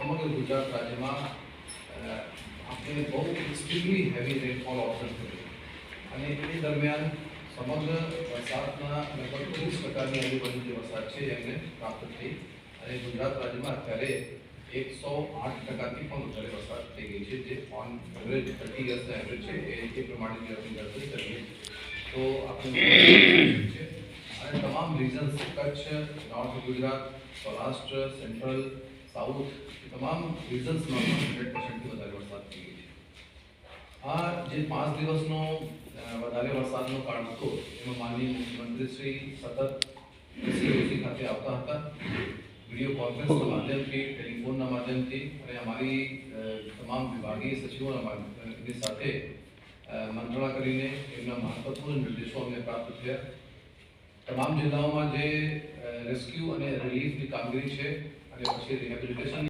સમગ્ર ગુજરાત રાજ્યમાં આપણે બહુ એક્સ્ટ્રીમલી હેવી રેનફોલ ઓબ્ઝર્વ કર્યો અને એ દરમિયાન સમગ્ર વરસાદના લગભગ 30%ની આજુબાજુ જે વરસાદ છે એમને પ્રાપ્ત થઈ અને ગુજરાત રાજ્યમાં અત્યારે 108%થી પણ વધારે વરસાદ થઈ ગઈ છે, જે ઓન એવરેજ 30 યર્સના એવરેજ છે એ પ્રમાણે જે આપણે ગણતરી કરીએ તો આપણે છે અને તમામ reasons Kutch, north Gujarat, Saurashtra, central, south તમામ રીઝન્સમાં 100%થી વધારે વરસાદ થઈ ગઈ છે. આ જે 5 દિવસનો વધારે વરસાદનો કાળ હતો એમાં માનનીય મુખ્યમંત્રી શ્રી સતત એસસી ખાતે આવતા હતા, વિડીયો કોન્ફરન્સના માધ્યમથી, ટેલિફોનના માધ્યમથી અને અમારી તમામ વિભાગીય સચિવોના માધ્યમની સાથે મંત્રણા કરીને એમના મહત્વપૂર્ણ નિર્દેશો અમને પ્રાપ્ત થયા. તમામ જિલ્લાઓમાં જે રેસ્ક્યુ અને રિલીફની કામગીરી છે અને પછી રિહેબિલિટેશન